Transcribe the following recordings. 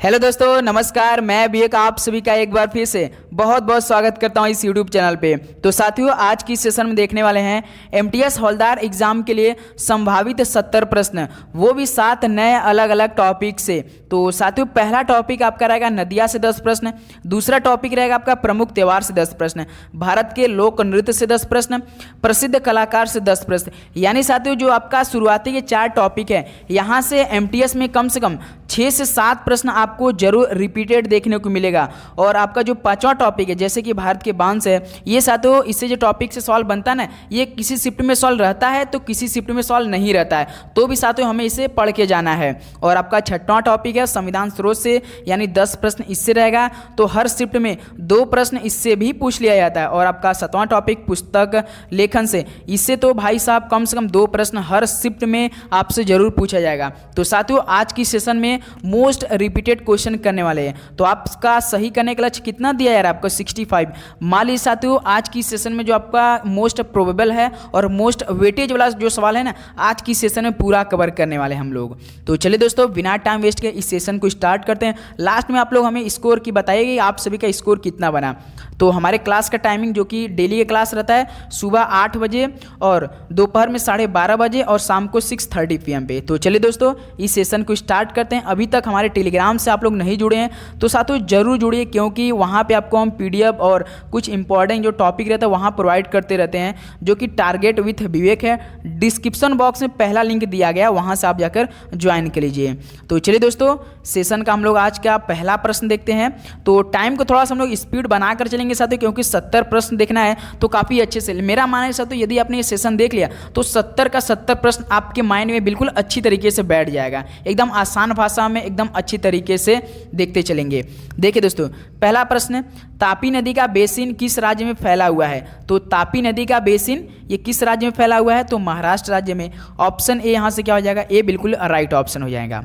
Hello दोस्तों, नमस्कार। मैं विवेक आप सभी का एक बार फिर से बहुत बहुत स्वागत करता हूं इस यूट्यूब चैनल पे। तो साथियों, आज की सेशन में देखने वाले हैं एमटीएस हवलदार एग्जाम के लिए संभावित 70 प्रश्न, वो भी 7 नए अलग अलग टॉपिक से। तो साथियों, पहला टॉपिक आपका रहेगा नदिया से 10 प्रश्न, दूसरा टॉपिक रहेगा आपका प्रमुख त्यौहार से 10 प्रश्न, भारत के लोक नृत्य से 10 प्रश्न, प्रसिद्ध कलाकार से 10 प्रश्न। यानी साथियों, जो आपका शुरुआती के 4 टॉपिक है, यहाँ से एमटीएस में कम से कम 6 से 7 प्रश्न आपको जरूर रिपीटेड देखने को मिलेगा। और आपका जो 5वां टॉपिक है, जैसे कि भारत के बांस है, ये साथियों इससे जो टॉपिक से सॉल्व बनता है ना, ये किसी शिफ्ट में सॉल्व रहता है तो किसी शिफ्ट में सॉल्व नहीं रहता है, तो भी साथियों हमें इसे पढ़ के जाना है। और आपका 6वां टॉपिक है संविधान स्रोत से, यानी 10 प्रश्न इससे रहेगा, तो हर शिफ्ट में 2 प्रश्न इससे भी पूछ लिया जाता है। और आपका 7वां टॉपिक पुस्तक लेखन से, इससे तो भाई साहब कम से कम 2 प्रश्न हर शिफ्ट में आपसे जरूर पूछा जाएगा। तो साथियों, आज की सेशन में मोस्ट रिपीटेड क्वेश्चन करने वाले हैं। तो आपका सही करने का लक्ष्य कितना दिया यार आपको? 65। मान लीजिए साथियों, आज की सेशन में जो आपका मोस्ट प्रोबेबल है और मोस्ट वेटेज वाला जो सवाल है ना, आज की सेशन में पूरा कवर करने वाले हम लोग। तो चलिए दोस्तों, बिना टाइम वेस्ट के इस सेशन को स्टार्ट करते हैं। लास्ट में आप लोग हमें स्कोर की बताइएगा, आप सभी का स्कोर कितना बना। तो हमारे क्लास का टाइमिंग जो कि डेली का क्लास रहता है, सुबह 8 बजे और दोपहर में 12:30 बजे और शाम को 6:30 PM पे। तो चलिए दोस्तों, इस सेशन को स्टार्ट करते हैं। अभी तक हमारे टेलीग्राम से आप लोग नहीं जुड़े हैं तो साथियों जरूर जुड़िए, क्योंकि वहाँ पे आपको हम PDF और कुछ इंपॉर्टेंट जो टॉपिक रहता है वहाँ प्रोवाइड करते रहते हैं, जो कि टारगेट विथ विवेक है। डिस्क्रिप्शन बॉक्स में पहला लिंक दिया गया, वहाँ से आप जाकर ज्वाइन कर लीजिए। तो चलिए दोस्तों, सेशन का हम लोग आज का पहला प्रश्न देखते हैं। तो टाइम को थोड़ा सा हम लोग स्पीड बनाकर चलेंगे साथियों, क्योंकि 70 प्रश्न देखना है तो काफ़ी अच्छे से। मेरा मानना है साथियों, यदि आपने ये सेशन देख लिया तो 70 का 70 प्रश्न आपके माइंड में बिल्कुल अच्छी तरीके से बैठ जाएगा। एकदम आसान भाषा में एकदम अच्छी तरीके से देखते चलेंगे। देखिए दोस्तों, पहला प्रश्न, तापी नदी का बेसिन किस राज्य में फैला हुआ है? तो तापी नदी का बेसिन ये किस राज्य में फैला हुआ है? तो महाराष्ट्र राज्य में। ऑप्शन ए यहाँ से क्या हो जाएगा? ए बिल्कुल राइट ऑप्शन हो जाएगा।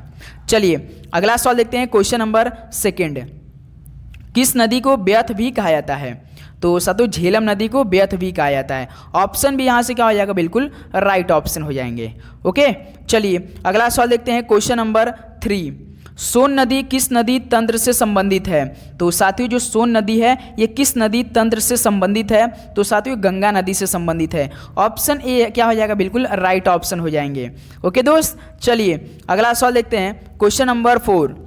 चलिए अगला सवाल देखते हैं, क्वेश्चन नंबर 2। किस नदी को व्यथ भी कहा जाता है? तो साथियों, झेलम नदी को व्यथ भी कहा जाता है। ऑप्शन भी यहाँ से क्या हो जाएगा? बिल्कुल राइट ऑप्शन हो जाएंगे। ओके, चलिए अगला सवाल देखते हैं, क्वेश्चन नंबर 3। सोन नदी किस नदी तंत्र से संबंधित है? तो साथियों, जो सोन नदी है ये किस नदी तंत्र से संबंधित है? तो साथियों, गंगा नदी से संबंधित है। ऑप्शन ए क्या हो जाएगा? बिल्कुल राइट ऑप्शन हो जाएंगे। ओके दोस्त, चलिए अगला सवाल देखते हैं, क्वेश्चन नंबर 4।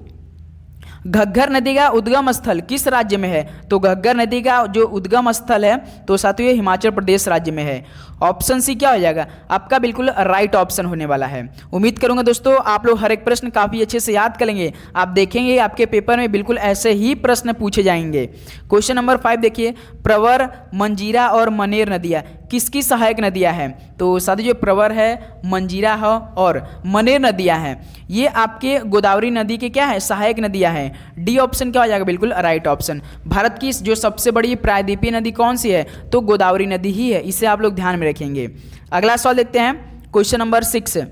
घग्गर नदी का उद्गम स्थल किस राज्य में है? तो घग्गर नदी का जो उद्गम स्थल है तो साथियों ये हिमाचल प्रदेश राज्य में है। ऑप्शन सी क्या हो जाएगा? आपका बिल्कुल राइट ऑप्शन होने वाला है। उम्मीद करूंगा दोस्तों आप लोग हर एक प्रश्न काफ़ी अच्छे से याद करेंगे। आप देखेंगे आपके पेपर में बिल्कुल ऐसे ही प्रश्न पूछे जाएंगे। क्वेश्चन नंबर 5 देखिए, प्रवर, मंजीरा और मनेर नदियाँ किसकी सहायक नदियाँ हैं? तो साथियों, जो प्रवर है, मंजीरा है और मनेर नदियाँ हैं, ये आपके गोदावरी नदी के क्या है? सहायक नदियाँ हैं। डी ऑप्शन क्या हो जाएगा? बिल्कुल राइट ऑप्शन। भारत की जो सबसे बड़ी प्रायद्वीपीय नदी कौन सी है? तो गोदावरी नदी ही है। इसे आप लोग ध्यान में रखेंगे। अगला सवाल देखते हैं, क्वेश्चन नंबर 6।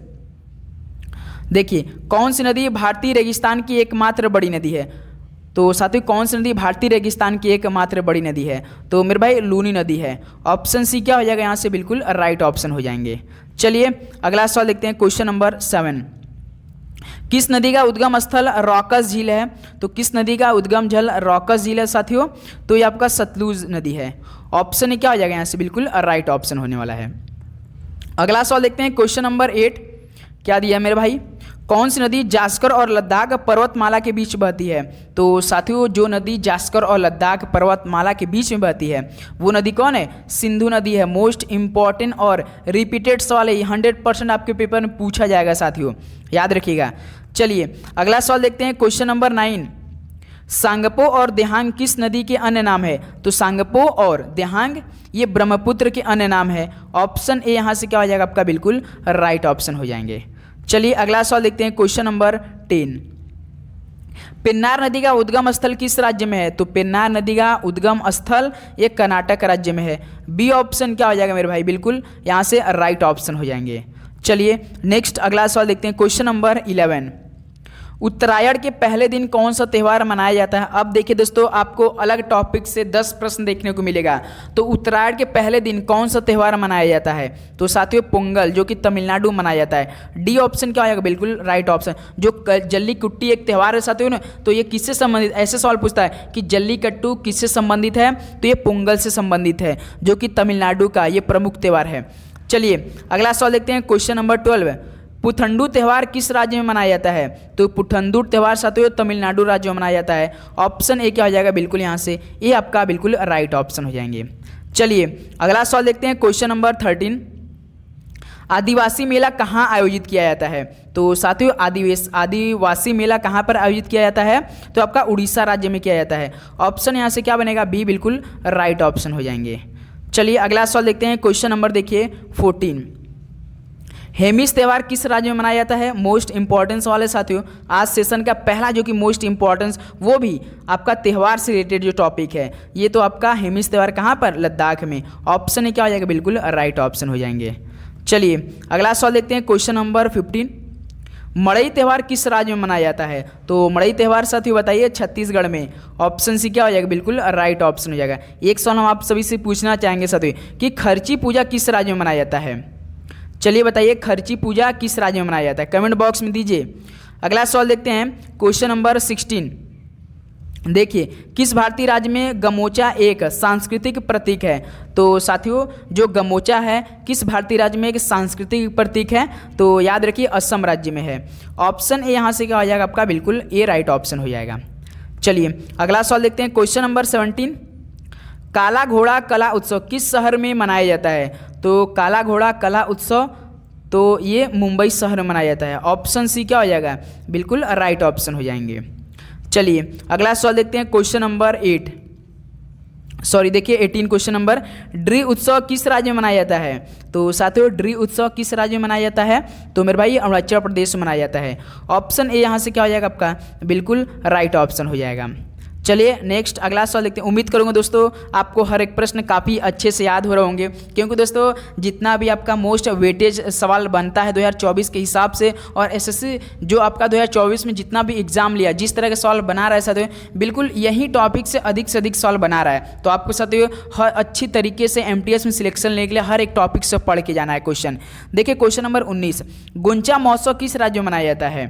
देखिए, कौन सी नदी भारतीय रेगिस्तान की एकमात्र बड़ी नदी है? तो साथियों, कौन सी नदी भारतीय रेगिस्तान की एकमात्र बड़ी नदी है? तो मेरे भाई लूनी नदी है। ऑप्शन सी क्या हो जाएगा? यहाँ से बिल्कुल राइट ऑप्शन हो जाएंगे। चलिए अगला सवाल देखते हैं, क्वेश्चन नंबर 7। किस नदी का उद्गम स्थल रॉकस झील है? तो किस नदी का उद्गम जल रॉकस झील है साथियों? तो ये आपका सतलुज नदी है। ऑप्शन क्या हो जाएगा? यहाँ से बिल्कुल राइट ऑप्शन होने वाला है। अगला सवाल देखते हैं, क्वेश्चन नंबर 8। क्या दिया मेरे भाई? कौन सी नदी जास्कर और लद्दाख पर्वतमाला के बीच बहती है? तो साथियों, जो नदी जास्कर और लद्दाख पर्वतमाला के बीच में बहती है वो नदी कौन है? सिंधु नदी है। मोस्ट इंपॉर्टेंट और रिपीटेड सवाल है, 100% आपके पेपर में पूछा जाएगा साथियों, याद रखिएगा। चलिए अगला सवाल देखते हैं, क्वेश्चन नंबर 9। सांगपो और देहांग किस नदी के अन्य नाम है? तो सांगपो और देहांग ये ब्रह्मपुत्र के अन्य नाम है। ऑप्शन ए यहाँ से क्या हो जाएगा? आपका बिल्कुल राइट ऑप्शन हो जाएंगे। चलिए अगला सवाल देखते हैं, क्वेश्चन नंबर 10। पेन्नार नदी का उद्गम स्थल किस राज्य में है? तो पेन्नार नदी का उद्गम स्थल ये कर्नाटक राज्य में है। बी ऑप्शन क्या हो जाएगा मेरे भाई? बिल्कुल यहाँ से राइट ऑप्शन हो जाएंगे। चलिए नेक्स्ट अगला सवाल देखते हैं, क्वेश्चन नंबर 11। उत्तरायण के पहले दिन कौन सा त्यौहार मनाया जाता है। अब देखिए दोस्तों, आपको अलग टॉपिक से 10 प्रश्न देखने को मिलेगा। तो उत्तरायण के पहले दिन कौन सा त्यौहार मनाया जाता है, तो साथियों पोंगल, जो कि तमिलनाडु मनाया जाता है। डी ऑप्शन क्या होगा, बिल्कुल राइट ऑप्शन। जो जल्लीकट्टू एक त्यौहार है साथियों ना, तो ये किससे संबंधित, ऐसे सवाल पूछता है कि जल्लीकट्टू किससे संबंधित है, तो ये पोंगल से संबंधित है, जो कि तमिलनाडु का ये प्रमुख त्यौहार है। चलिए अगला सवाल देखते हैं, क्वेश्चन नंबर 12। पुथंडू त्यौहार किस राज्य में मनाया जाता है, तो पुथंडू त्यौहार साथियों तमिलनाडु राज्य में मनाया जाता है। ऑप्शन ए क्या हो जाएगा, बिल्कुल यहाँ से ये आपका बिल्कुल राइट ऑप्शन हो जाएंगे। चलिए अगला सवाल देखते हैं, क्वेश्चन नंबर 13। आदिवासी मेला कहाँ आयोजित किया जाता है, तो साथियों आदिवासी मेला कहाँ पर आयोजित किया जाता है, तो आपका उड़ीसा राज्य में किया जाता है। ऑप्शन यहाँ से क्या बनेगा, बी बिल्कुल राइट ऑप्शन हो जाएंगे। चलिए अगला सवाल देखते हैं, क्वेश्चन नंबर देखिए 14। हेमिस त्यौहार किस राज्य में मनाया जाता है। मोस्ट इंपॉर्टेंस वाले साथियों, आज सेशन का पहला जो कि मोस्ट इंपॉर्टेंस, वो भी आपका त्यौहार से रिलेटेड जो टॉपिक है, ये तो आपका हेमिस त्यौहार कहाँ पर, लद्दाख में। ऑप्शन है क्या हो जाएगा, बिल्कुल राइट ऑप्शन हो जाएंगे। चलिए अगला सवाल देखते हैं, क्वेश्चन नंबर 15। मड़ई त्यौहार किस राज्य में मनाया जाता है, तो मड़ई त्यौहार साथियों बताइए छत्तीसगढ़ में। ऑप्शन सी क्या हो जाएगा, बिल्कुल राइट ऑप्शन हो जाएगा। एक सवाल हम आप सभी से पूछना चाहेंगे साथियों कि खर्ची पूजा किस राज्य में मनाया जाता है। चलिए बताइए खर्ची पूजा किस राज्य में मनाया जाता है, कमेंट बॉक्स में दीजिए। अगला सवाल देखते हैं, क्वेश्चन नंबर 16। देखिए किस भारतीय राज्य में गमोचा एक सांस्कृतिक प्रतीक है, तो साथियों जो गमोचा है किस भारतीय राज्य में एक सांस्कृतिक प्रतीक है, तो याद रखिए असम राज्य में है। ऑप्शन ए यहाँ से क्या हो जाएगा आपका, बिल्कुल ए राइट ऑप्शन हो जाएगा। चलिए अगला सवाल देखते हैं, क्वेश्चन नंबर 17। काला घोड़ा कला उत्सव किस शहर में मनाया जाता है, तो काला घोड़ा कला उत्सव तो ये मुंबई शहर में मनाया जाता है। ऑप्शन सी क्या हो जाएगा, बिल्कुल राइट ऑप्शन हो जाएंगे। चलिए अगला सवाल देखते हैं, question number 18 question number. Dree उत्सव किस राज्य में मनाया जाता है, तो साथियों ड्री उत्सव किस राज्य में मनाया जाता है, तो मेरे भाई अरुणाचल प्रदेश में मनाया जाता है। ऑप्शन ए यहाँ से क्या हो जाएगा आपका, बिल्कुल राइट ऑप्शन हो जाएगा। चलिए नेक्स्ट अगला सवाल देखते हैं। उम्मीद करूंगा दोस्तों आपको हर एक प्रश्न काफ़ी अच्छे से याद हो रहे होंगे, क्योंकि दोस्तों जितना भी आपका मोस्ट वेटेज सवाल बनता है 2024 के हिसाब से, और एसएससी जो आपका 2024 में जितना भी एग्जाम लिया, जिस तरह के सवाल बना रहा है साथियों, बिल्कुल यही टॉपिक से अधिक सवाल बना रहा है। तो आपको साथियों हर अच्छी तरीके से एमटीएस में सिलेक्शन लेने के लिए हर एक टॉपिक से पढ़ के जाना है क्वेश्चन। देखिए क्वेश्चन नंबर 19। गुंचा महोत्सव किस राज्य में मनाया जाता है,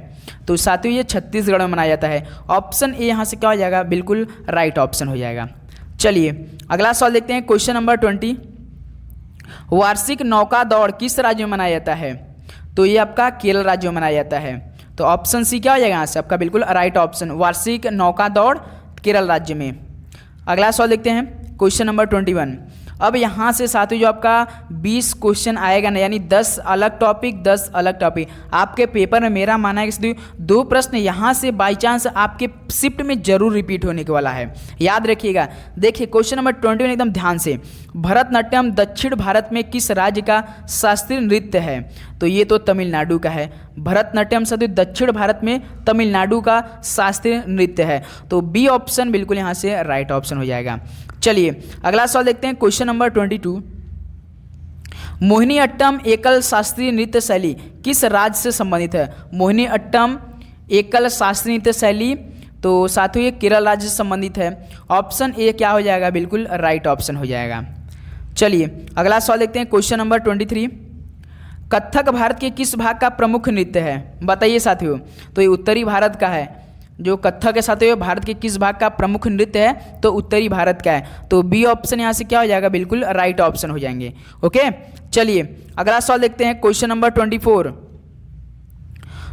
तो साथियों ये छत्तीसगढ़ में मनाया जाता है। ऑप्शन ए यहाँ से क्या हो जाएगा, बिल्कुल राइट ऑप्शन हो जाएगा। चलिए अगला सवाल देखते हैं, क्वेश्चन नंबर 20। वार्षिक नौका दौड़ किस राज्य में मनाया जाता है, तो ये आपका केरल राज्य में मनाया जाता है। तो ऑप्शन सी क्या हो जाएगा यहाँ से आपका, बिल्कुल राइट ऑप्शन, वार्षिक नौका दौड़ केरल राज्य में। अगला सवाल देखते हैं, क्वेश्चन नंबर 21। अब यहाँ से साथियों जो आपका 20 क्वेश्चन आएगा ना, यानी 10 अलग टॉपिक आपके पेपर में। मेरा मानना है कि 2 प्रश्न यहाँ से बाई चांस आपके शिफ्ट में जरूर रिपीट होने के वाला है, याद रखिएगा। देखिए क्वेश्चन नंबर 21 एकदम ध्यान से। भरतनाट्यम दक्षिण भारत में किस राज्य का शास्त्रीय नृत्य है, तो ये तो तमिलनाडु का है। भरतनाट्यम साथियों दक्षिण भारत में तमिलनाडु का शास्त्रीय नृत्य है, तो बी ऑप्शन बिल्कुल यहाँ से राइट ऑप्शन हो जाएगा। चलिए अगला सवाल देखते हैं, क्वेश्चन नंबर 22। मोहिनीअट्टम एकल शास्त्रीय नृत्य शैली किस राज्य से संबंधित है। मोहिनीअट्टम एकल शास्त्रीय नृत्य शैली, तो साथियों ये केरल राज्य से संबंधित है। ऑप्शन ए क्या हो जाएगा, बिल्कुल राइट ऑप्शन हो जाएगा। चलिए अगला सवाल देखते हैं, क्वेश्चन नंबर 23। कथक भारत के किस भाग का प्रमुख नृत्य है, बताइए साथियों। तो ये उत्तरी भारत का है। जो कथक है साथियों भारत के किस भाग का प्रमुख नृत्य है, तो उत्तरी भारत का है। तो बी ऑप्शन यहाँ से क्या हो जाएगा, बिल्कुल राइट ऑप्शन हो जाएंगे। ओके चलिए अगला सवाल देखते हैं, क्वेश्चन नंबर 24।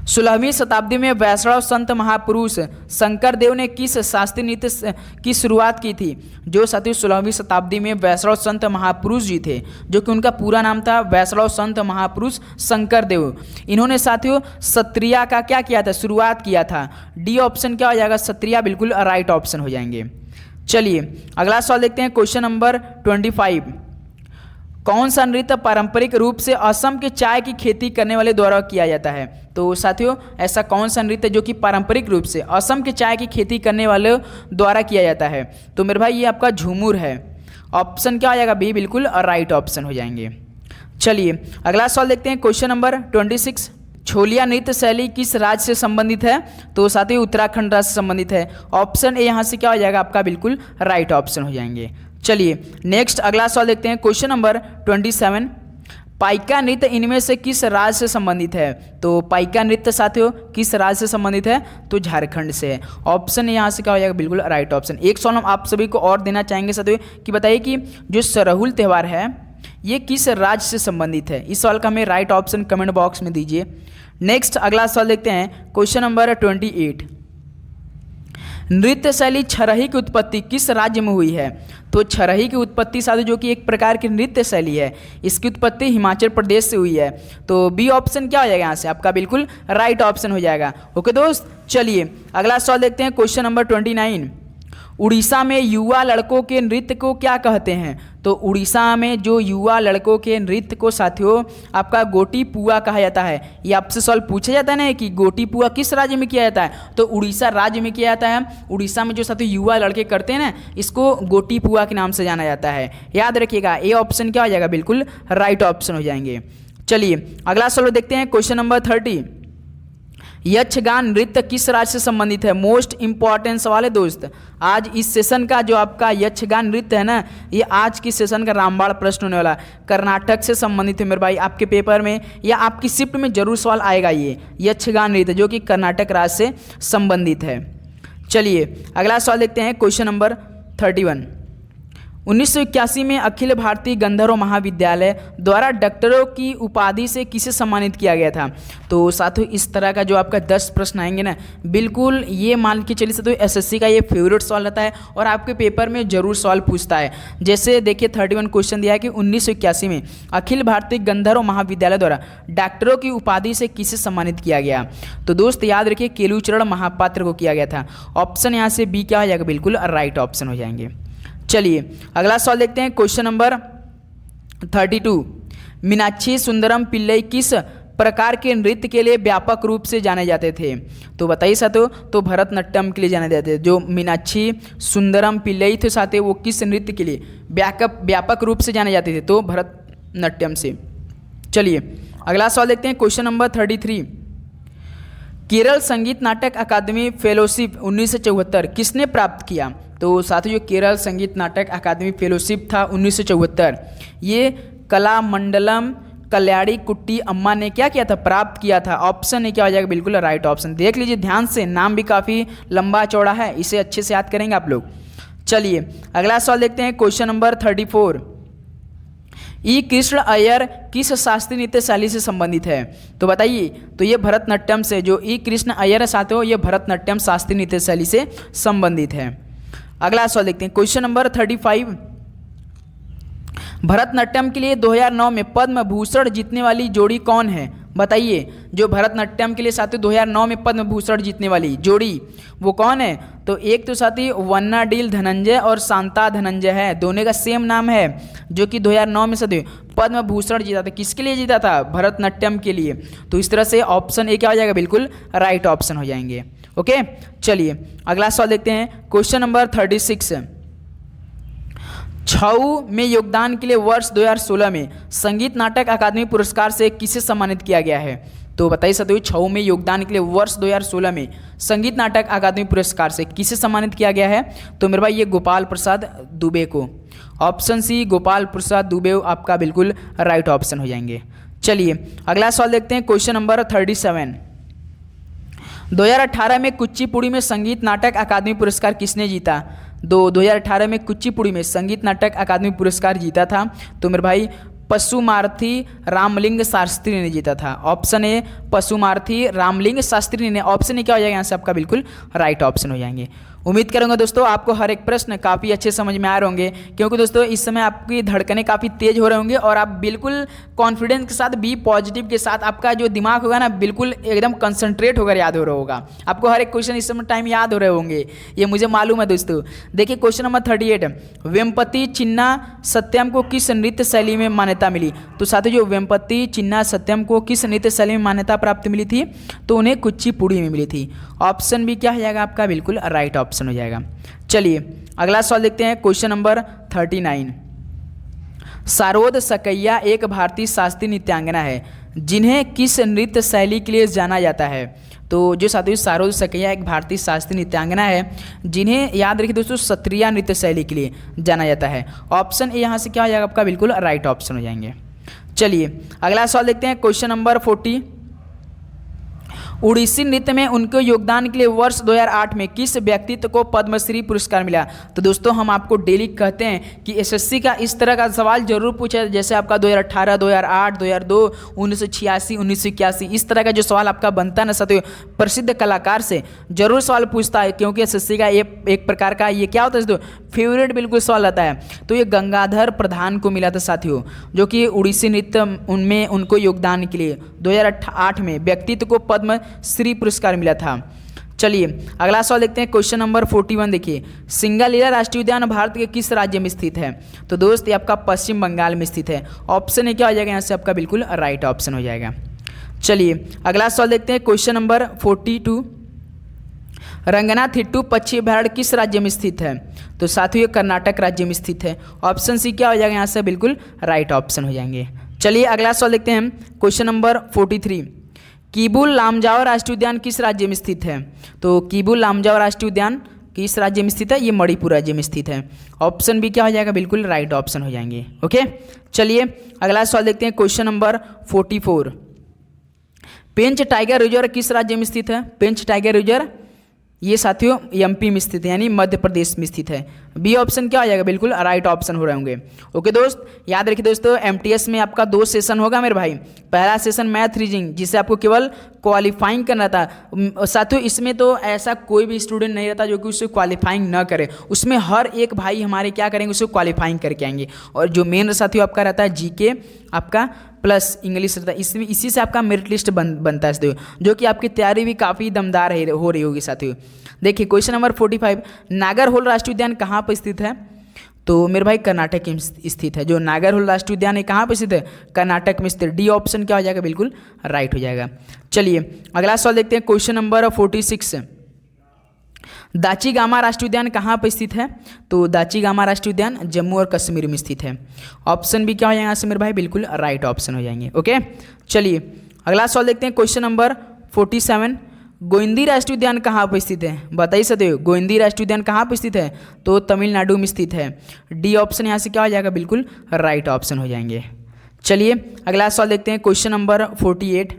16वीं शताब्दी में वैष्णव संत महापुरुष शंकरदेव ने किस शास्त्रीय नृत्य की शुरुआत की थी। जो साथियों 16वीं शताब्दी में वैष्णव संत महापुरुष जी थे, जो कि उनका पूरा नाम था वैष्णव संत महापुरुष शंकरदेव। इन्होंने साथियों सत्रिया का क्या किया था, शुरुआत किया था। डी ऑप्शन क्या हो जाएगा, सत्रिया बिल्कुल राइट ऑप्शन हो जाएंगे। चलिए अगला सवाल देखते हैं, क्वेश्चन नंबर 25। कौन सा नृत्य पारंपरिक रूप से असम के चाय की खेती करने वाले द्वारा किया जाता है। तो साथियों ऐसा कौन सा नृत्य जो कि पारंपरिक रूप से असम के चाय की खेती करने वाले द्वारा किया जाता है, तो मेरे भाई ये आपका झूमर है। ऑप्शन क्या आ जाएगा, बी बिल्कुल राइट ऑप्शन हो जाएंगे। चलिए अगला सवाल देखते हैं, क्वेश्चन नंबर 26। छोलिया नृत्य शैली किस राज्य से संबंधित है? तो साथियों उत्तराखंड राज्य से संबंधित है। ऑप्शन ए यहाँ से क्या हो जाएगा आपका बिल्कुल राइट ऑप्शन हो जाएंगे। चलिए नेक्स्ट अगला सवाल देखते हैं। क्वेश्चन नंबर 27, पाइका नृत्य इनमें से किस राज्य से संबंधित है? तो पाइका नृत्य साथियों किस राज्य से संबंधित है? तो झारखंड से है। ऑप्शन यहाँ से क्या हो जाएगा बिल्कुल राइट ऑप्शन। एक सवाल हम आप सभी को और देना चाहेंगे साथियों कि बताइए कि जो सरहुल त्यौहार है ये किस राज्य से संबंधित है? इस सवाल का हमें राइट ऑप्शन कमेंट बॉक्स में दीजिए। नेक्स्ट अगला सवाल देखते हैं। क्वेश्चन नंबर 28, नृत्य शैली छरही की उत्पत्ति किस राज्य में हुई है? तो छरही की उत्पत्ति साथियों जो कि एक प्रकार की नृत्य शैली है, इसकी उत्पत्ति हिमाचल प्रदेश से हुई है। तो बी ऑप्शन क्या हो जाएगा यहाँ से आपका बिल्कुल राइट ऑप्शन हो जाएगा। ओके दोस्त, चलिए अगला सवाल देखते हैं। क्वेश्चन नंबर 29, उड़ीसा में युवा लड़कों के नृत्य को क्या कहते हैं? तो उड़ीसा में जो युवा लड़कों के नृत्य को साथियों आपका गोटी पुआ कहा जाता है। ये आपसे सवाल पूछा जाता है ना कि गोटी पुआ किस राज्य में किया जाता है? तो उड़ीसा राज्य में किया जाता है। उड़ीसा में जो साथियों युवा लड़के करते हैं ना, इसको गोटी पुआ के नाम से जाना जाता है। याद रखिएगा ये ऑप्शन क्या हो जाएगा बिल्कुल राइट ऑप्शन हो जाएंगे। चलिए अगला सवाल देखते हैं। क्वेश्चन नंबर 30, यक्षगान नृत्य किस राज्य से संबंधित है? मोस्ट इंपॉर्टेंट सवाल है दोस्त। आज इस सेशन का जो आपका यक्षगान नृत्य है ना, ये आज की सेशन का रामबाण प्रश्न होने वाला कर्नाटक से संबंधित है मेरे भाई। आपके पेपर में या आपकी शिफ्ट में जरूर सवाल आएगा ये यक्षगान नृत्य जो कि कर्नाटक राज्य से संबंधित है। चलिए अगला सवाल देखते हैं। क्वेश्चन नंबर 31, 1981 में अखिल भारतीय गंधर्व महाविद्यालय द्वारा डॉक्टरों की उपाधि से किसे सम्मानित किया गया था? तो साथियों इस तरह का जो आपका 10 प्रश्न आएंगे ना, बिल्कुल ये मान के चलिए साथियों एसएससी का ये फेवरेट सवाल रहता है और आपके पेपर में जरूर सवाल पूछता है। जैसे देखिए 31 क्वेश्चन दिया है कि 1981 में अखिल भारतीय गंधर्व महाविद्यालय द्वारा डॉक्टरों की उपाधि से किसे सम्मानित किया गया? तो दोस्त याद रखिए केलुचरण महापात्र को किया गया था। ऑप्शन यहाँ से बी क्या हो जाएगा बिल्कुल राइट ऑप्शन हो जाएंगे। चलिए अगला सवाल देखते हैं। क्वेश्चन नंबर 32, मीनाक्षी सुंदरम पिल्लई किस प्रकार के नृत्य के लिए व्यापक रूप से जाने जाते थे? तो बताइए साथियों, तो भरतनाट्यम के लिए जाने जाते थे। जो मीनाक्षी सुंदरम पिल्लई थे साथियों वो किस नृत्य के लिए व्यापक रूप से जाने जाते थे? तो भरतनाट्यम से। चलिए अगला सवाल देखते हैं। क्वेश्चन नंबर 33, केरल संगीत नाटक अकादमी फेलोशिप 1974 किसने प्राप्त किया? तो साथियों जो केरल संगीत नाटक अकादमी फेलोशिप था 1974, ये कलामंडलम कल्याणी कुट्टी अम्मा ने क्या किया था? प्राप्त किया था। ऑप्शन ए क्या हो जाएगा बिल्कुल राइट ऑप्शन। देख लीजिए ध्यान से, नाम भी काफ़ी लंबा चौड़ा है, इसे अच्छे से याद करेंगे आप लोग। चलिए अगला सवाल देखते हैं। क्वेश्चन नंबर 34, ई कृष्ण अय्यर किस शास्त्रीय नृत्य शैली से संबंधित है? तो बताइए, तो ये भरतनाट्यम से, जो ई कृष्ण अय्यर साथियों ये भरतनाट्यम शास्त्रीय नृत्य शैली से संबंधित है। अगला सवाल देखते हैं। क्वेश्चन नंबर 35, भरतनाट्यम के लिए 2009 में पद्म भूषण जीतने वाली जोड़ी कौन है? बताइए, जो भरतनाट्यम के लिए साथियों 2009 में पद्म भूषण जीतने वाली जोड़ी वो कौन है? तो एक तो साथी वन्नाडील धनंजय और शांता धनंजय है, दोनों का सेम नाम है, जो कि 2009 में साथी पद्म भूषण जीता था। किसके लिए जीता था? भरतनाट्यम के लिए। तो इस तरह से ऑप्शन ए क्या हो जाएगा बिल्कुल राइट ऑप्शन हो जाएंगे। ओके चलिए अगला सवाल देखते हैं। क्वेश्चन नंबर 36, छऊ में योगदान के लिए वर्ष 2016 में संगीत नाटक अकादमी पुरस्कार से किसे सम्मानित किया गया है? तो बताइए साथियों छऊ में योगदान के लिए वर्ष 2016 में संगीत नाटक अकादमी पुरस्कार से किसे सम्मानित किया गया है? तो मेरे भाई ये गोपाल प्रसाद दुबे को। ऑप्शन सी गोपाल प्रसाद दुबे आपका बिल्कुल राइट ऑप्शन हो जाएंगे। चलिए अगला सवाल देखते हैं। क्वेश्चन नंबर 37, 2018 में कुचिपुड़ी में संगीत नाटक अकादमी पुरस्कार किसने जीता? 2018 में कुचिपुड़ी में संगीत नाटक अकादमी पुरस्कार जीता था। तो मेरे भाई पशुमार्थी रामलिंग शास्त्री ने जीता था। ऑप्शन ए पशुमार्थी रामलिंग शास्त्री ने। ऑप्शन ए क्या हो जाएगा यहाँ से आपका बिल्कुल राइट ऑप्शन हो जाएंगे। उम्मीद करूंगा दोस्तों आपको हर एक प्रश्न काफ़ी अच्छे समझ में आ रहे होंगे, क्योंकि दोस्तों इस समय आपकी धड़कनें काफ़ी तेज हो रहे होंगे और आप बिल्कुल कॉन्फिडेंस के साथ बी पॉजिटिव के साथ आपका जो दिमाग होगा ना बिल्कुल एकदम कंसंट्रेट होकर याद हो रहा होगा। आपको हर एक क्वेश्चन इस समय टाइम याद हो रहे होंगे, ये मुझे मालूम है दोस्तों। देखिए क्वेश्चन नंबर 38, वेम्पति चिन्ना सत्यम को किस नृत्य शैली में मान्यता मिली? तो साथियों जो वेम्पति चिन्ना सत्यम को किस नृत्य शैली में मान्यता प्राप्त मिली थी? तो उन्हें कुचिपुड़ी में मिली थी। ऑप्शन भी क्या हो जाएगा आपका बिल्कुल राइट ऑप्शन हो जाएगा। चलिए अगला सवाल देखते हैं। क्वेश्चन नंबर 39, सारोद सकैया एक भारतीय शास्त्रीय नृत्यांगना है जिन्हें किस नृत्य शैली के लिए जाना जाता है? तो जो साथियों सारोद सकैया एक भारतीय शास्त्रीय नृत्यांगना है जिन्हें याद रखिए दोस्तों सत्रिया नृत्य शैली के लिए जाना जाता है। ऑप्शन ए यहाँ से क्या हो जाएगा आपका बिल्कुल राइट ऑप्शन हो जाएंगे। चलिए अगला सवाल देखते हैं, क्वेश्चन नंबर 40। उड़ीसी नृत्य में उनके योगदान के लिए वर्ष 2008 में किस व्यक्तित्व को पद्मश्री पुरस्कार मिला? तो दोस्तों हम आपको डेली कहते हैं कि एसएससी का इस तरह का सवाल जरूर पूछा है, जैसे आपका 2018, 2008, 2002, 1986, 1981 इस तरह का जो सवाल आपका बनता है ना साथियों, प्रसिद्ध कलाकार से जरूर सवाल पूछता है, क्योंकि एसएससी का एक प्रकार का ये क्या होता है दोस्तों, फेवरेट बिल्कुल सवाल आता है। तो ये गंगाधर प्रधान को मिला था साथियों, जो कि उड़ीसी नृत्य उनमें उनको योगदान के लिए 2008 में व्यक्तित्व को पद्म श्री पुरस्कार मिला था। चलिए अगला सवाल देखते हैं, क्वेश्चन नंबर 41 देखिए, सिंगालीला राष्ट्रीय उद्यान भारत के किस राज्य में स्थित है? तो दोस्त ये आपका पश्चिम बंगाल में स्थित है। ऑप्शन ए क्या हो जाएगा यहाँ से आपका बिल्कुल राइट ऑप्शन हो जाएगा। चलिए अगला सवाल देखते हैं, क्वेश्चन नंबर 42, रंगनाथिट्टू पक्षी अभयारण्य किस राज्य में स्थित है? तो साथियों ये कर्नाटक राज्य में स्थित है। ऑप्शन सी क्या हो जाएगा यहाँ से बिल्कुल राइट ऑप्शन हो जाएंगे। चलिए अगला सवाल देखते हैं, क्वेश्चन नंबर 43, कीबुल लामजाओ राष्ट्रीय उद्यान किस राज्य में स्थित है? तो कीबुल लामजाओ राष्ट्रीय उद्यान किस राज्य में स्थित है? ये मणिपुर राज्य में स्थित है। ऑप्शन बी क्या हो जाएगा बिल्कुल राइट ऑप्शन हो जाएंगे। ओके चलिए अगला सवाल देखते हैं, क्वेश्चन नंबर 44, पेंच टाइगर रिजर्व किस राज्य में स्थित है? पेंच टाइगर रिजर्व ये साथियों एमपी में स्थित है, यानी मध्य प्रदेश में स्थित है। बी ऑप्शन क्या हो जाएगा बिल्कुल राइट ऑप्शन हो रहे होंगे। ओके दोस्त याद रखिए दोस्तों, एमटीएस में आपका 2 सेशन होगा मेरे भाई। पहला सेशन मैथ रीजनिंग जिसे आपको केवल क्वालिफाइंग करना था साथियों, इसमें तो ऐसा कोई भी स्टूडेंट नहीं रहता जो कि उससे क्वालिफाइंग ना करे, उसमें हर एक भाई हमारे क्या करेंगे उसको क्वालिफाइंग करके आएंगे। और जो मेन साथियों आपका रहता है जीके आपका प्लस इंग्लिश रहता है, इसमें इसी से आपका मेरिट लिस्ट बनता है साथियों, जो कि आपकी तैयारी भी काफ़ी दमदार हो रही होगी साथियों। देखिए क्वेश्चन नंबर 45, नागरहोल राष्ट्रीय उद्यान कहाँ पर स्थित है? तो मेरे भाई कर्नाटक में स्थित है। जो नागरहोल राष्ट्रीय उद्यान है कहाँ पर स्थित है? कर्नाटक में स्थित। डी ऑप्शन क्या हो जाएगा बिल्कुल राइट हो जाएगा। चलिए अगला सवाल देखते हैं, क्वेश्चन नंबर 46, दाचीगामा राष्ट्रीय उद्यान कहाँ पर स्थित है? तो दाचीगामा राष्ट्रीय उद्यान जम्मू और कश्मीर में स्थित है। ऑप्शन भी क्या हो जाएगा यहाँ से मेरे भाई बिल्कुल राइट ऑप्शन हो जाएंगे। ओके चलिए अगला सवाल देखते हैं, क्वेश्चन नंबर 47, गोविंदी राष्ट्रीय उद्यान कहाँ पर स्थित है? बताइए सदैव गोविंदी राष्ट्रीय उद्यान कहाँ पर स्थित है? तो तमिलनाडु में स्थित है। डी ऑप्शन यहाँ से क्या हो जाएगा बिल्कुल राइट ऑप्शन हो जाएंगे। चलिए अगला सवाल देखते हैं, क्वेश्चन नंबर 48,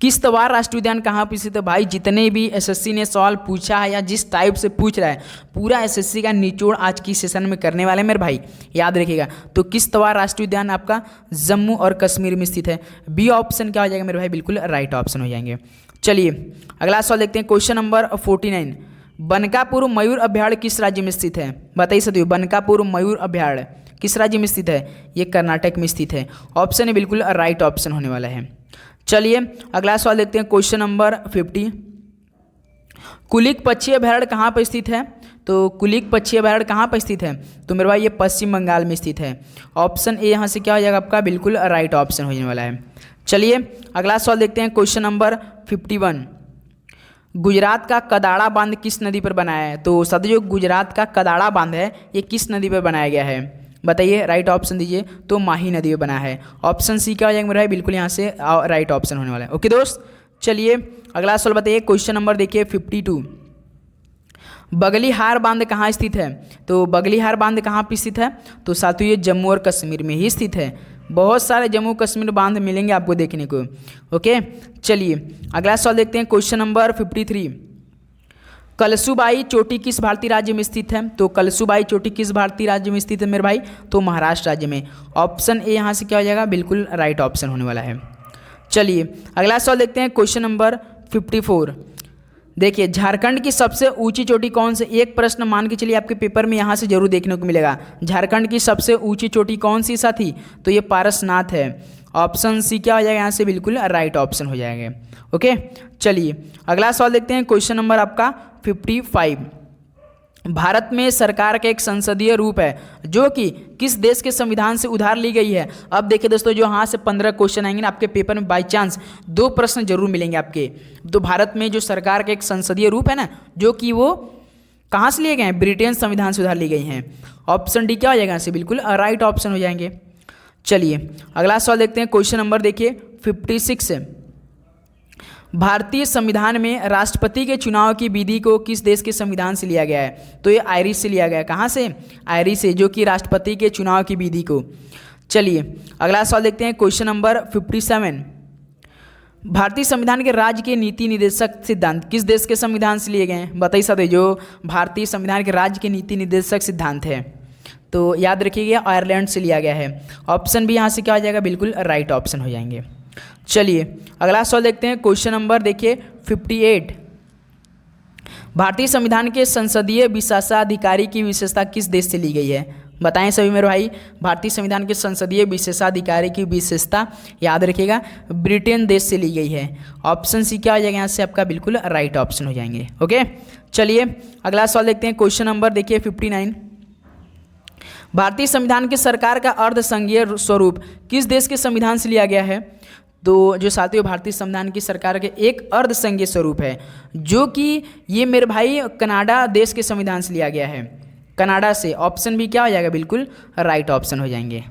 किश्तवाड़ राष्ट्रीय उद्यान कहाँ पर स्थित है? भाई जितने भी एसएससी ने सवाल पूछा है या जिस टाइप से पूछ रहा है पूरा एसएससी का निचोड़ आज की सेशन में करने वाले मेरे भाई, याद रखिएगा। तो किश्तवाड़ राष्ट्रीय उद्यान आपका जम्मू और कश्मीर में स्थित है। बी ऑप्शन क्या हो जाएगा मेरे भाई बिल्कुल राइट ऑप्शन हो जाएंगे। चलिए अगला सवाल देखते हैं, क्वेश्चन नंबर 49, बनकापुर मयूर अभयारण्य किस राज्य में स्थित है? बताइए सदियों बनकापुर मयूर अभयारण्य किस राज्य में स्थित है? ये कर्नाटक में स्थित है। ऑप्शन है बिल्कुल राइट ऑप्शन होने वाला है। चलिए अगला सवाल देखते हैं, क्वेश्चन नंबर 50, कुलिक पक्षी अभयारण्य कहाँ पर स्थित है? तो कुलिक पक्षी अभयारण्य कहाँ पर स्थित है? तो मेरे भाई ये पश्चिम बंगाल में स्थित है। ऑप्शन ए यहाँ से क्या हो जाएगा आपका बिल्कुल राइट ऑप्शन होने वाला है। चलिए अगला सवाल देखते हैं, क्वेश्चन नंबर 51, गुजरात का कदाड़ा बांध किस नदी पर बनाया है? तो साथियों गुजरात का कदाड़ा बांध है ये किस नदी पर बनाया गया है? बताइए राइट ऑप्शन दीजिए। तो माही नदी में बना है। ऑप्शन सी क्या हो जाएगा मेरा बिल्कुल यहाँ से राइट ऑप्शन होने वाला है। ओके दोस्त चलिए अगला सवाल बताइए, क्वेश्चन नंबर देखिए 52, बगलीहार बांध कहाँ स्थित है? तो बगलीहार बांध कहाँ पर स्थित है? तो साथियों ये जम्मू और कश्मीर में ही स्थित है। बहुत सारे जम्मू कश्मीर बांध मिलेंगे आपको देखने को। ओके चलिए अगला सवाल देखते हैं, क्वेश्चन नंबर 53, कलसूबाई चोटी किस भारतीय राज्य में स्थित है? तो कलसूबाई चोटी किस भारतीय राज्य में स्थित है मेरे भाई? तो महाराष्ट्र राज्य में। ऑप्शन ए यहाँ से क्या हो जाएगा बिल्कुल राइट ऑप्शन होने वाला है। चलिए अगला सवाल देखते हैं, क्वेश्चन नंबर 54, देखिए झारखंड की सबसे ऊंची चोटी कौन से? एक प्रश्न मान के चलिए आपके पेपर में यहाँ से जरूर देखने को मिलेगा। झारखंड की सबसे ऊंची चोटी कौन सी साथी? तो ये पारसनाथ है। ऑप्शन सी क्या हो जाएगा यहाँ से बिल्कुल राइट ऑप्शन हो जाएगा। ओके चलिए अगला सवाल देखते हैं, क्वेश्चन नंबर आपका 55, भारत में सरकार का एक संसदीय रूप है जो कि किस देश के संविधान से उधार ली गई है? अब देखिए दोस्तों जो यहाँ से 15 क्वेश्चन आएंगे ना आपके पेपर में, बाई चांस 2 प्रश्न जरूर मिलेंगे आपके। तो भारत में जो सरकार का एक संसदीय रूप है ना, जो कि वो कहाँ से लिए गए हैं? ब्रिटेन संविधान से उधार ली गई हैं। ऑप्शन डी क्या हो जाएगा यहाँ से बिल्कुल राइट ऑप्शन हो जाएंगे। चलिए अगला सवाल देखते हैं। क्वेश्चन नंबर देखिए 56 है। भारतीय संविधान में राष्ट्रपति के चुनाव की विधि को किस देश के संविधान से लिया गया है? तो ये आयरिश से लिया गया है। कहाँ से? आयरिश से, जो कि राष्ट्रपति के चुनाव की विधि को। चलिए अगला सवाल देखते हैं। Question number 57। भारतीय संविधान के राज्य के नीति निर्देशक सिद्धांत किस देश के संविधान से लिए गए हैं? बताइए साथियों, जो भारतीय संविधान के राज्य के नीति निर्देशक सिद्धांत है तो याद रखिएगा आयरलैंड से लिया गया है। ऑप्शन भी यहाँ से क्या हो जाएगा? बिल्कुल राइट ऑप्शन हो जाएंगे। चलिए अगला सवाल देखते हैं। क्वेश्चन नंबर देखिए 58। भारतीय संविधान के संसदीय विशेषाधिकारी की विशेषता किस देश से ली गई है? बताएं सभी मेरे भाई। भारतीय संविधान के संसदीय विशेषाधिकारी की विशेषता याद रखिएगा ब्रिटेन देश से ली गई है। ऑप्शन सी क्या हो जाएगा यहाँ से आपका? बिल्कुल राइट ऑप्शन हो जाएंगे। ओके, चलिए अगला सवाल देखते हैं। क्वेश्चन नंबर देखिए 59। भारतीय संविधान के सरकार का अर्धसंघीय स्वरूप किस देश के संविधान से लिया गया है? तो जो साथियों भारतीय संविधान की सरकार के एक अर्धसंघीय स्वरूप है, जो कि ये मेरे भाई कनाडा देश के संविधान से लिया गया है, कनाडा से। ऑप्शन भी क्या हो जाएगा? बिल्कुल राइट ऑप्शन हो जाएंगे।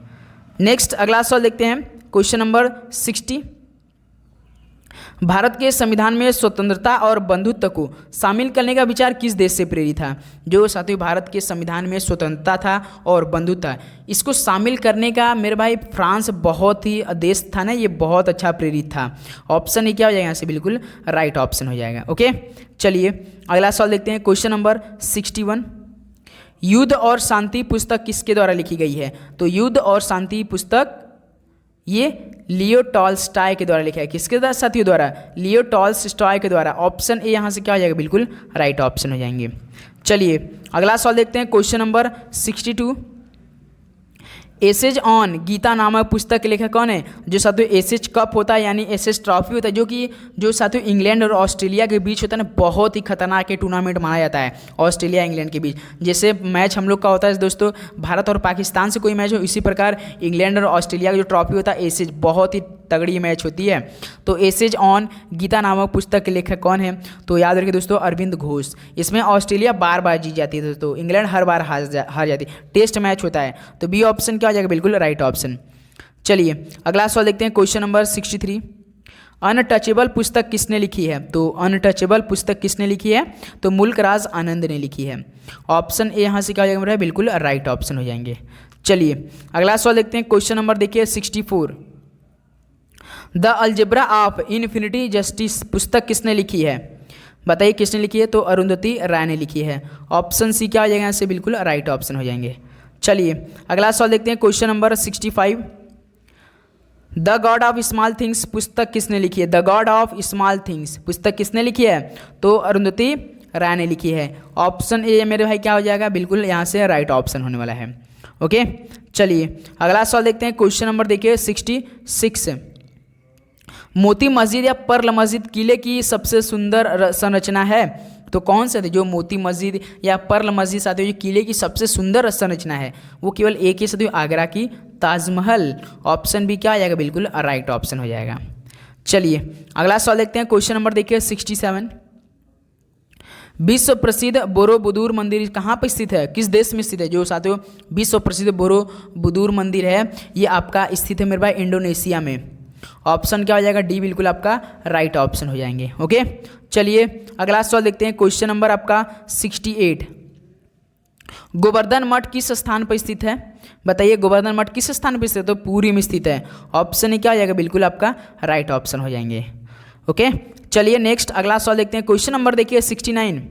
नेक्स्ट अगला सवाल देखते हैं। Question number 60। भारत के संविधान में स्वतंत्रता और बंधुत्व को शामिल करने का विचार किस देश से प्रेरित था? जो साथियों भारत के संविधान में स्वतंत्रता था और बंधुत्व था, इसको शामिल करने का मेरे भाई फ्रांस बहुत ही देश था ना, ये बहुत अच्छा प्रेरित था। ऑप्शन ही क्या हो जाएगा यहाँ से? बिल्कुल राइट ऑप्शन हो जाएगा। ओके, चलिए अगला सवाल देखते हैं। Question number 61। युद्ध और शांति पुस्तक किसके द्वारा लिखी गई है? तो युद्ध और शांति पुस्तक ये लियो टॉल्स्टॉय के द्वारा लिखा है। किसके द्वारा साथियों? द्वारा लियो टॉल्स्टॉय के द्वारा। ऑप्शन ए यहाँ से क्या हो जाएगा? बिल्कुल राइट ऑप्शन हो जाएंगे। चलिए अगला सवाल देखते हैं। Question number 62। Essays on Gita नामक पुस्तक के लेखक कौन है? जो साथियों एसेज कप होता है यानी एसेज ट्रॉफी होता है, जो साथियों इंग्लैंड और ऑस्ट्रेलिया के बीच होता है ना, बहुत ही खतरनाक टूर्नामेंट माना जाता है ऑस्ट्रेलिया इंग्लैंड के बीच। जैसे मैच हम लोग का होता है दोस्तों भारत और पाकिस्तान से कोई मैच हो, इसी प्रकार इंग्लैंड और ऑस्ट्रेलिया का जो ट्रॉफी होता है एसेज, बहुत ही तगड़ी मैच होती है। तो एसेज ऑन गीता नामक पुस्तक के लेखक कौन है? तो याद रखिए दोस्तों अरविंद घोष। इसमें ऑस्ट्रेलिया बार बार जीत जाती है दोस्तों, इंग्लैंड हर बार हार जाती है। टेस्ट मैच होता है। तो बी ऑप्शन क्या हो जाएगा? बिल्कुल राइट ऑप्शन। चलिए अगला सवाल देखते हैं। Question number 63। अनटचेबल पुस्तक किसने लिखी है? तो अनटचेबल पुस्तक किसने लिखी है? तो मुल्क राज आनंद ने लिखी है। ऑप्शन ए यहाँ से क्या हो जाएगा? बिल्कुल राइट ऑप्शन हो जाएंगे। चलिए अगला सवाल देखते हैं। क्वेश्चन नंबर देखिए 64। The algebra of infinity justice पुस्तक किसने लिखी है? बताइए किसने लिखी है? तो अरुंधति राय ने लिखी है। ऑप्शन सी क्या हो जाएगा यहाँ से? बिल्कुल राइट ऑप्शन हो जाएंगे। चलिए अगला सवाल देखते हैं। Question number 65। The God of small things पुस्तक किसने लिखी है? The God of small things पुस्तक किसने लिखी है? तो अरुंधति राय ने लिखी है। ऑप्शन ए मेरे भाई क्या हो जाएगा? बिल्कुल यहाँ से राइट ऑप्शन होने वाला है। ओके, चलिए अगला सवाल देखते हैं। क्वेश्चन नंबर देखिए 66। मोती मस्जिद या पर्ल मस्जिद किले की सबसे सुंदर संरचना है? तो कौन सा थे? जो मोती मस्जिद या पर्ल मस्जिद साथियों जो किले की सबसे सुंदर संरचना है वो केवल एक ही साथियों आगरा की ताजमहल। ऑप्शन भी क्या आ जाएगा? बिल्कुल राइट ऑप्शन हो जाएगा। चलिए अगला सवाल देखते हैं। क्वेश्चन नंबर देखिए 67। विश्व प्रसिद्ध बोरोबुदुर मंदिर कहाँ पर स्थित है? किस देश में स्थित है? जो साथियों विश्व प्रसिद्ध बोरोबुदुर मंदिर है ये आपका स्थित है मेरे भाई इंडोनेशिया में। ऑप्शन क्या हो जाएगा? डी बिल्कुल आपका राइट ऑप्शन हो जाएंगे। ओके, चलिए अगला सवाल देखते हैं। क्वेश्चन नंबर आपका 68। गोवर्धन मठ किस स्थान पर स्थित है? बताइए गोवर्धन मठ किस स्थान पर स्थित है? तो पुरी में स्थित है। ऑप्शन क्या हो जाएगा? बिल्कुल आपका राइट ऑप्शन हो जाएंगे। ओके, चलिए नेक्स्ट अगला सवाल देखते हैं। क्वेश्चन नंबर देखिए 69।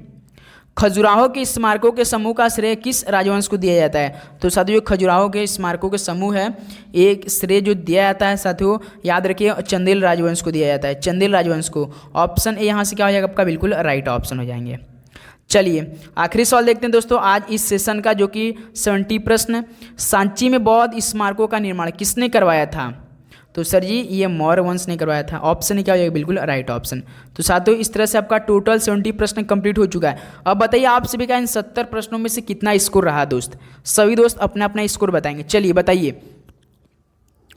खजुराहो के स्मारकों के समूह का श्रेय किस राजवंश को दिया जाता है? तो साथियों खजुराहो के स्मारकों के समूह है एक श्रेय जो दिया जाता है साथियों याद रखिए चंदेल राजवंश को दिया जाता है, चंदेल राजवंश को। ऑप्शन ए यहाँ से क्या हो जाएगा आपका? बिल्कुल राइट ऑप्शन हो जाएंगे। चलिए आखिरी सवाल देखते हैं दोस्तों आज इस सेशन का, जो कि 70 प्रश्न। सांची में बौद्ध स्मारकों का निर्माण किसने करवाया था? तो सर जी ये मौर्य वंश ने करवाया था। ऑप्शन क्या हो जाएगा? बिल्कुल राइट ऑप्शन। तो साथियों इस तरह से आपका टोटल 70 प्रश्न कंप्लीट हो चुका है। अब बताइए आप सभी का इन 70 प्रश्नों में से कितना स्कोर रहा दोस्त? सभी दोस्त अपना अपना स्कोर बताएंगे। चलिए बताइए।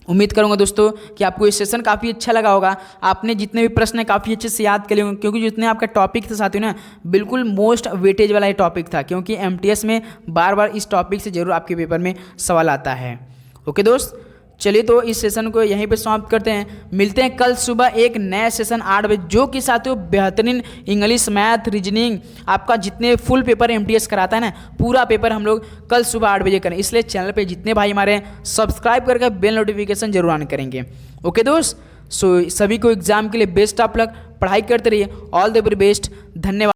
उम्मीद करूंगा दोस्तों कि आपको ये सेशन काफ़ी अच्छा लगा होगा। आपने जितने भी प्रश्न हैं काफ़ी अच्छे से याद कर लिए होंगे, क्योंकि जितने आपका टॉपिक था साथियों ना बिल्कुल मोस्ट वेटेज वाला ये टॉपिक था, क्योंकि एमटीएस में बार बार इस टॉपिक से जरूर आपके पेपर में सवाल आता है। ओके दोस्त, चलिए तो इस सेशन को यहीं पे समाप्त करते हैं। मिलते हैं कल सुबह एक नया सेशन 8 बजे, जो कि साथियों बेहतरीन इंग्लिश, मैथ, रीजनिंग, आपका जितने फुल पेपर एमटीएस कराता है ना, पूरा पेपर हम लोग कल सुबह 8 बजे करें। इसलिए चैनल पे जितने भाई हमारे हैं सब्सक्राइब करके बेल नोटिफिकेशन जरूर ऑन करेंगे। ओके दोस्त, सो सभी को एग्जाम के लिए बेस्ट ऑफ लक, पढ़ाई करते रहिए, ऑल द वेरी बेस्ट, धन्यवाद।